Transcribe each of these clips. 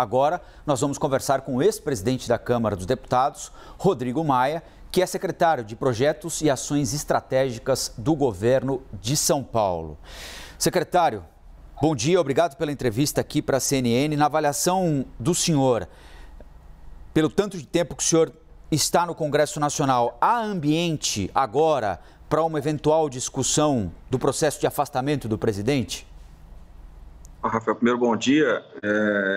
Agora, nós vamos conversar com o ex-presidente da Câmara dos Deputados, Rodrigo Maia, que é secretário de Projetos e Ações Estratégicas do governo de São Paulo. Secretário, bom dia, obrigado pela entrevista aqui para a CNN. Na avaliação do senhor, pelo tanto de tempo que o senhor está no Congresso Nacional, há ambiente agora para uma eventual discussão do processo de afastamento do presidente? Rafael, primeiro bom dia.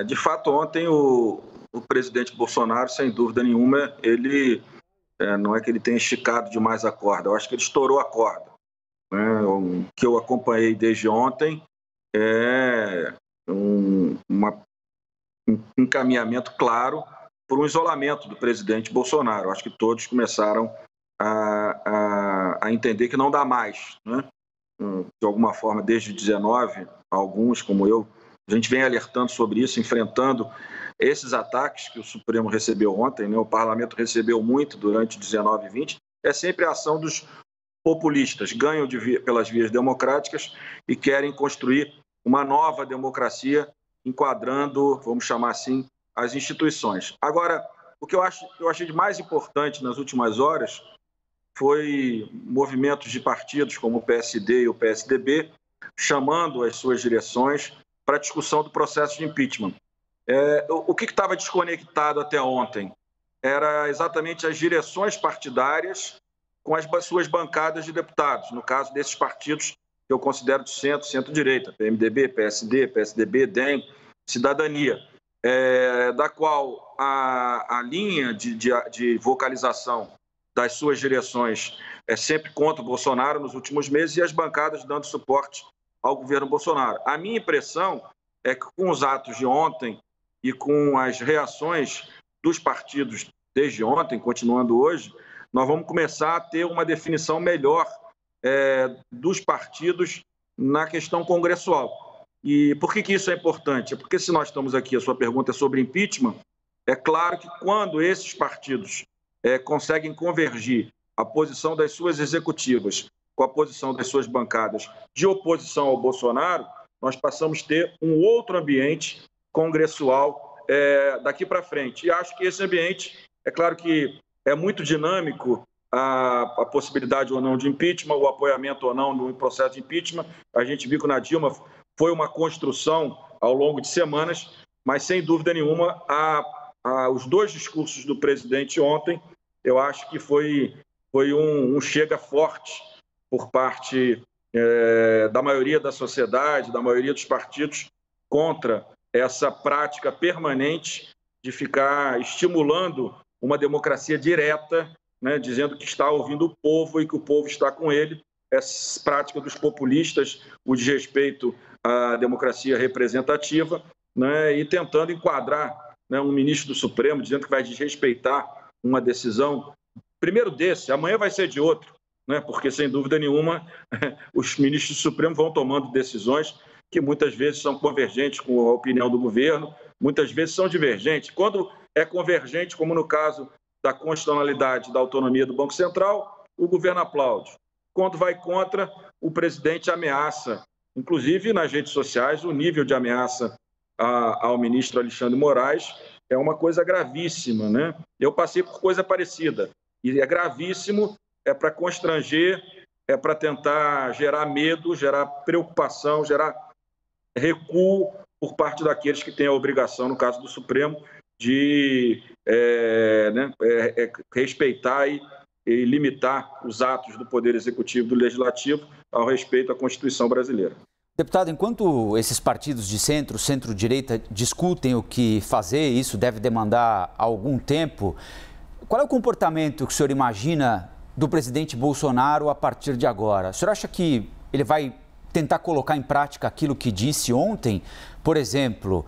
De fato, ontem o presidente Bolsonaro, sem dúvida nenhuma, ele não é que ele tenha esticado demais a corda, eu acho que ele estourou a corda. O que eu acompanhei desde ontem é um encaminhamento claro por um isolamento do presidente Bolsonaro. Eu acho que todos começaram a entender que não dá mais, né? De alguma forma, desde 19, alguns, como eu, a gente vem alertando sobre isso, enfrentando esses ataques que o Supremo recebeu ontem, né? O Parlamento recebeu muito durante 19 e 20, é sempre a ação dos populistas, ganham pelas vias democráticas e querem construir uma nova democracia, enquadrando, vamos chamar assim, as instituições. Agora, o que eu achei de mais importante nas últimas horas foi movimentos de partidos como o PSD e o PSDB chamando as suas direções para a discussão do processo de impeachment. O que estava desconectado até ontem era exatamente as direções partidárias com as suas bancadas de deputados, no caso desses partidos que eu considero de centro, centro-direita, PMDB, PSD, PSDB, DEM, Cidadania, da qual a linha de vocalização das suas direções é sempre contra o Bolsonaro nos últimos meses e as bancadas dando suporte ao governo Bolsonaro. A minha impressão é que com os atos de ontem e com as reações dos partidos desde ontem, continuando hoje, nós vamos começar a ter uma definição melhor dos partidos na questão congressual. E por que isso é importante? Porque se nós estamos aqui, a sua pergunta é sobre impeachment, é claro que quando esses partidos conseguem convergir a posição das suas executivas com a posição das suas bancadas de oposição ao Bolsonaro, nós passamos a ter um outro ambiente congressual daqui para frente. E acho que esse ambiente, é claro que é muito dinâmico a possibilidade ou não de impeachment, o apoiamento ou não no processo de impeachment. A gente viu que na Dilma foi uma construção ao longo de semanas, mas sem dúvida nenhuma os dois discursos do presidente ontem, eu acho que foi um chega forte por parte da maioria da sociedade, da maioria dos partidos, contra essa prática permanente de ficar estimulando uma democracia direta, né, dizendo que está ouvindo o povo e que o povo está com ele. Essa prática dos populistas, o desrespeito à democracia representativa, né, e tentando enquadrar, né, um ministro do Supremo, dizendo que vai desrespeitar uma decisão, primeiro desse, amanhã vai ser de outro, né, porque, sem dúvida nenhuma, os ministros do Supremo vão tomando decisões que muitas vezes são convergentes com a opinião do governo, muitas vezes são divergentes. Quando é convergente, como no caso da constitucionalidade da autonomia do Banco Central, o governo aplaude. Quando vai contra, o presidente ameaça. Inclusive, nas redes sociais, o nível de ameaça ao ministro Alexandre Moraes é uma coisa gravíssima, né? Eu passei por coisa parecida. E é gravíssimo, é para constranger, é para tentar gerar medo, gerar preocupação, gerar recuo por parte daqueles que têm a obrigação, no caso do Supremo, de respeitar e limitar os atos do Poder Executivo e do Legislativo ao respeito à Constituição brasileira. Deputado, enquanto esses partidos de centro, centro-direita discutem o que fazer, isso deve demandar algum tempo, qual é o comportamento que o senhor imagina do presidente Bolsonaro a partir de agora? O senhor acha que ele vai tentar colocar em prática aquilo que disse ontem? Por exemplo,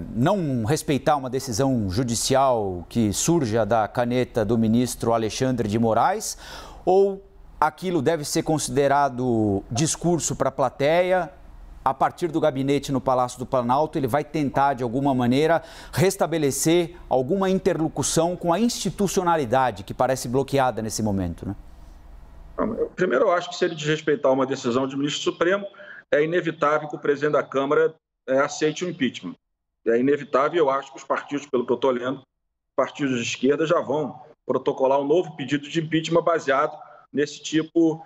não respeitar uma decisão judicial que surja da caneta do ministro Alexandre de Moraes? Ou aquilo deve ser considerado discurso para a plateia? A partir do gabinete no Palácio do Planalto, ele vai tentar, de alguma maneira, restabelecer alguma interlocução com a institucionalidade que parece bloqueada nesse momento, né? Primeiro, eu acho que se ele desrespeitar uma decisão do ministro Supremo, é inevitável que o presidente da Câmara aceite o impeachment. é inevitável. Eu acho que os partidos, pelo que eu estou lendo, partidos de esquerda já vão protocolar um novo pedido de impeachment baseado nesse tipo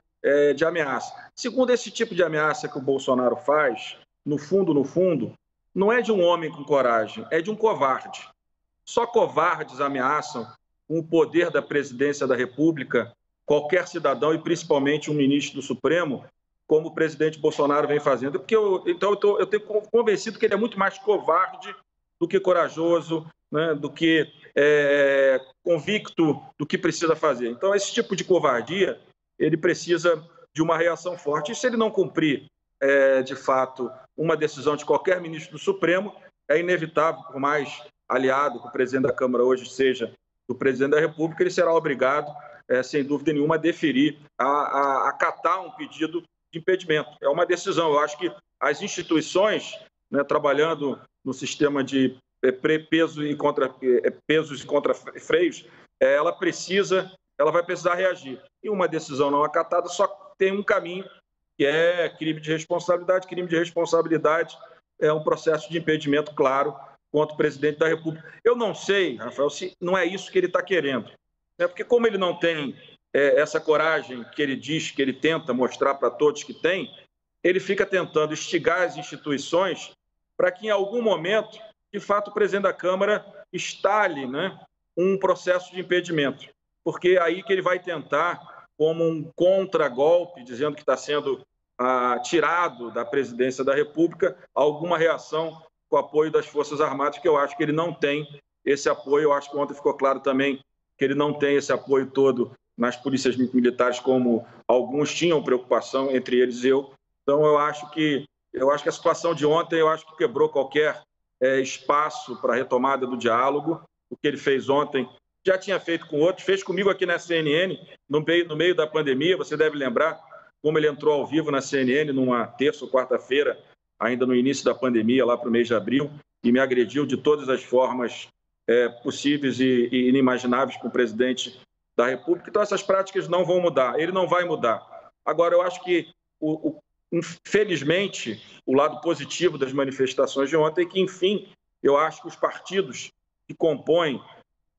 de ameaça. Segundo, esse tipo de ameaça que o Bolsonaro faz, no fundo, não é de um homem com coragem, é de um covarde. Só covardes ameaçam com o poder da presidência da República qualquer cidadão e principalmente um ministro do Supremo, como o presidente Bolsonaro vem fazendo. Porque eu tenho convencido que ele é muito mais covarde do que corajoso, né, do que convicto do que precisa fazer. Então, esse tipo de covardia, ele precisa de uma reação forte. E se ele não cumprir, de fato, uma decisão de qualquer ministro do Supremo, é inevitável, por mais aliado que o presidente da Câmara hoje seja do presidente da República, ele será obrigado, sem dúvida nenhuma, a deferir, a acatar um pedido de impedimento. É uma decisão. Eu acho que as instituições, né, trabalhando no sistema de pesos e contrafreios, ela vai precisar reagir. E uma decisão não acatada só tem um caminho, que é crime de responsabilidade. Crime de responsabilidade é um processo de impedimento claro contra o presidente da República. Eu não sei, Rafael, se não é isso que ele está querendo. Porque como ele não tem essa coragem que ele diz, que ele tenta mostrar para todos que tem, ele fica tentando instigar as instituições para que, em algum momento, de fato, o presidente da Câmara instale, né, um processo de impedimento. Porque é aí que ele vai tentar, como um contragolpe, dizendo que está sendo tirado da presidência da República, alguma reação com o apoio das Forças Armadas, que eu acho que ele não tem esse apoio. Eu acho que ontem ficou claro também que ele não tem esse apoio todo nas polícias militares, como alguns tinham preocupação, entre eles eu. Então, eu acho que a situação de ontem, eu acho que quebrou qualquer espaço para a retomada do diálogo. O que ele fez ontem, já tinha feito com outros, fez comigo aqui na CNN, no meio da pandemia. Você deve lembrar como ele entrou ao vivo na CNN numa terça ou quarta-feira, ainda no início da pandemia, lá para o mês de abril, e me agrediu de todas as formas possíveis e inimagináveis com o presidente da República. Então, essas práticas não vão mudar, ele não vai mudar. Agora, eu acho que, infelizmente, o lado positivo das manifestações de ontem é que, enfim, eu acho que os partidos que compõem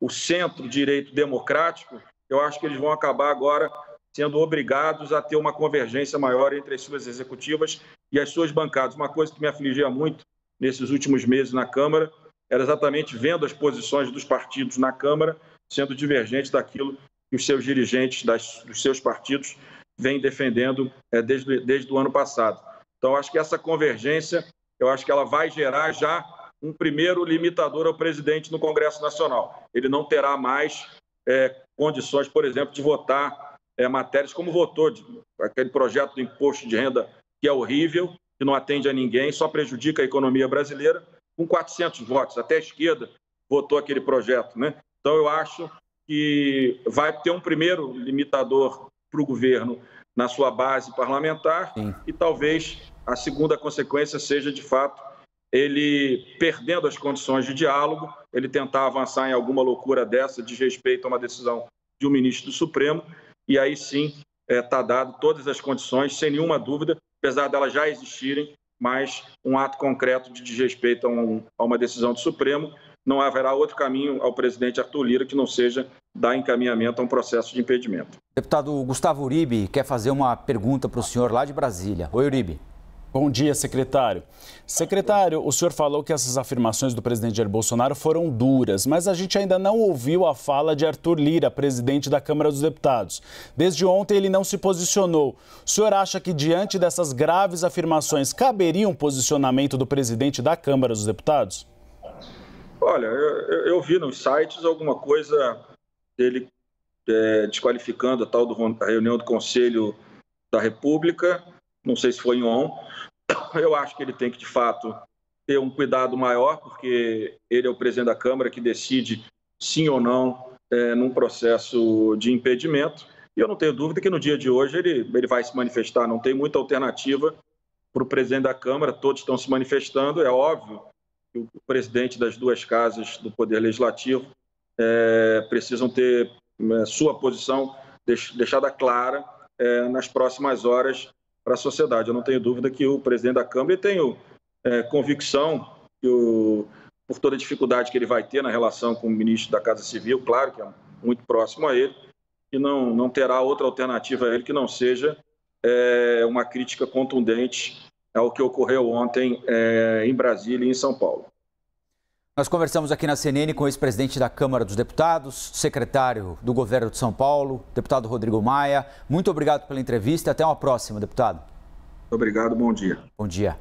o centro-direito democrático, eu acho que eles vão acabar agora sendo obrigados a ter uma convergência maior entre as suas executivas e as suas bancadas. Uma coisa que me afligia muito nesses últimos meses na Câmara era exatamente vendo as posições dos partidos na Câmara sendo divergentes daquilo que os seus dirigentes dos seus partidos vêm defendendo desde o ano passado. Então, acho que essa convergência, eu acho que ela vai gerar já um primeiro limitador ao presidente no Congresso Nacional. Ele não terá mais condições, por exemplo, de votar matérias como votou, aquele projeto do imposto de renda que é horrível, que não atende a ninguém, só prejudica a economia brasileira, com 400 votos. Até a esquerda votou aquele projeto, né? Então, eu acho que vai ter um primeiro limitador para o governo na sua base parlamentar. Sim. E talvez a segunda consequência seja, de fato, ele perdendo as condições de diálogo, ele tentar avançar em alguma loucura dessa de respeito a uma decisão de um ministro do Supremo, e aí sim está dado todas as condições, sem nenhuma dúvida, apesar delas já existirem, mas um ato concreto de desrespeito a uma decisão do Supremo. Não haverá outro caminho ao presidente Arthur Lira que não seja dar encaminhamento a um processo de impedimento. Deputado Gustavo Uribe quer fazer uma pergunta para o senhor lá de Brasília. Oi, Uribe. Bom dia, secretário. Secretário, o senhor falou que essas afirmações do presidente Jair Bolsonaro foram duras, mas a gente ainda não ouviu a fala de Arthur Lira, presidente da Câmara dos Deputados. Desde ontem ele não se posicionou. O senhor acha que diante dessas graves afirmações caberia um posicionamento do presidente da Câmara dos Deputados? Olha, eu vi nos sites alguma coisa dele desqualificando a tal da reunião do Conselho da República, não sei se foi em on. Eu acho que ele tem que, de fato, ter um cuidado maior, porque ele é o presidente da Câmara que decide sim ou não num processo de impedimento. E eu não tenho dúvida que no dia de hoje ele vai se manifestar. Não tem muita alternativa para o presidente da Câmara, todos estão se manifestando. É óbvio que o presidente das duas casas do Poder Legislativo precisam ter sua posição deixada clara nas próximas horas para a sociedade. Eu não tenho dúvida que o presidente da Câmara, e tenho convicção que por toda a dificuldade que ele vai ter na relação com o ministro da Casa Civil, claro que é muito próximo a ele, e não terá outra alternativa a ele que não seja uma crítica contundente ao que ocorreu ontem em Brasília e em São Paulo. Nós conversamos aqui na CNN com o ex-presidente da Câmara dos Deputados, secretário do Governo de São Paulo, deputado Rodrigo Maia. Muito obrigado pela entrevista e até uma próxima, deputado. Obrigado, bom dia. Bom dia.